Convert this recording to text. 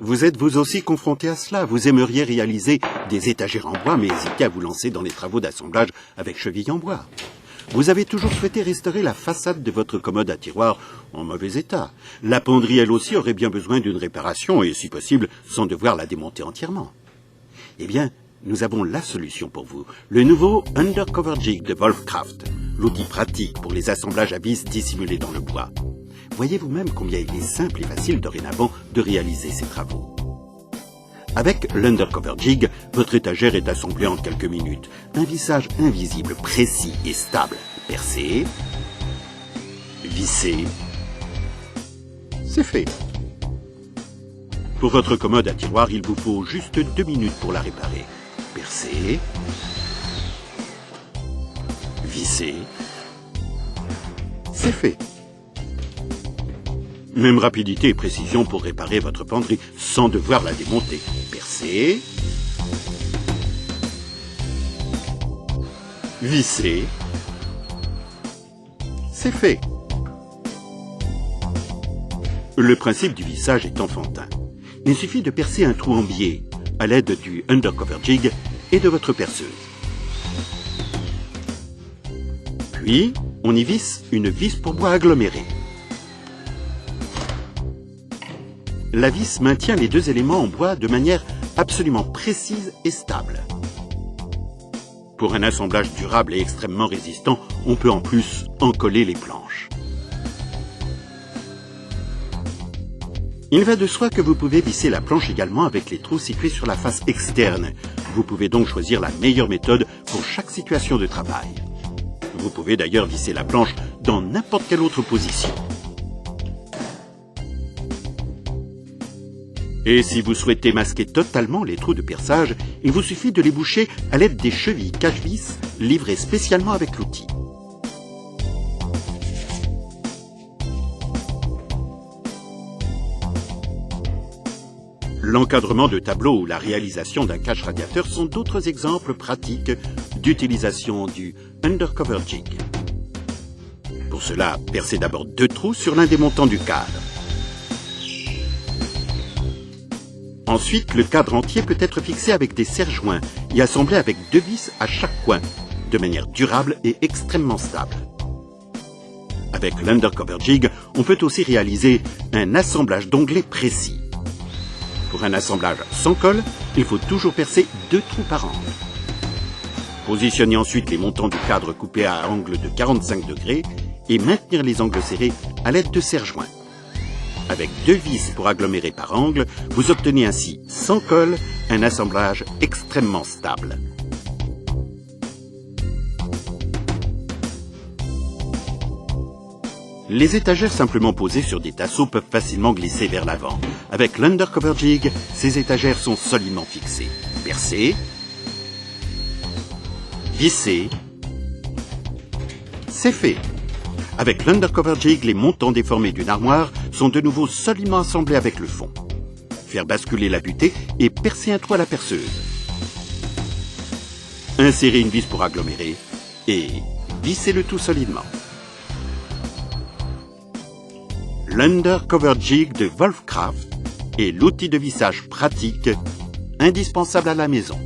Vous êtes vous aussi confronté à cela. Vous aimeriez réaliser des étagères en bois, mais hésitez à vous lancer dans les travaux d'assemblage avec chevilles en bois. Vous avez toujours souhaité restaurer la façade de votre commode à tiroirs en mauvais état. La penderie, elle aussi, aurait bien besoin d'une réparation, et si possible, sans devoir la démonter entièrement. Eh bien, nous avons la solution pour vous. Le nouveau Undercover Jig de Wolfcraft, l'outil pratique pour les assemblages à vis dissimulés dans le bois. Voyez vous-même combien il est simple et facile dorénavant de réaliser ces travaux. Avec l'Undercover Jig, votre étagère est assemblée en quelques minutes. Un vissage invisible, précis et stable. Percé, vissé, c'est fait. Pour votre commode à tiroirs, il vous faut juste 2 minutes pour la réparer. Percé, vissé, c'est fait. Même rapidité et précision pour réparer votre penderie sans devoir la démonter. Percé, visser, c'est fait. Le principe du vissage est enfantin. Il suffit de percer un trou en biais à l'aide du Undercover Jig et de votre perceuse. Puis, on y visse une vis pour bois agglomérée. La vis maintient les 2 éléments en bois de manière absolument précise et stable. Pour un assemblage durable et extrêmement résistant, on peut en plus en coller les planches. Il va de soi que vous pouvez visser la planche également avec les trous situés sur la face externe. Vous pouvez donc choisir la meilleure méthode pour chaque situation de travail. Vous pouvez d'ailleurs visser la planche dans n'importe quelle autre position. Et si vous souhaitez masquer totalement les trous de perçage, il vous suffit de les boucher à l'aide des chevilles cache-vis livrées spécialement avec l'outil. L'encadrement de tableaux ou la réalisation d'un cache radiateur sont d'autres exemples pratiques d'utilisation du Undercover Jig. Pour cela, percez d'abord 2 trous sur l'un des montants du cadre. Ensuite, le cadre entier peut être fixé avec des serre-joints et assemblé avec 2 vis à chaque coin, de manière durable et extrêmement stable. Avec l'Undercover Jig, on peut aussi réaliser un assemblage d'onglets précis. Pour un assemblage sans colle, il faut toujours percer 2 trous par angle. Positionnez ensuite les montants du cadre coupés à angle de 45 degrés et maintenir les angles serrés à l'aide de serre-joints. Avec 2 vis pour agglomérer par angle, vous obtenez ainsi, sans colle, un assemblage extrêmement stable. Les étagères simplement posées sur des tasseaux peuvent facilement glisser vers l'avant. Avec l'Undercover Jig, ces étagères sont solidement fixées. Percées, vissées, c'est fait. Avec l'Undercover Jig, les montants déformés d'une armoire sont de nouveau solidement assemblés avec le fond. Faire basculer la butée et percer un trou à la perceuse. Insérer une vis pour agglomérer et visser le tout solidement. L'Undercover Jig de Wolfcraft est l'outil de vissage pratique indispensable à la maison.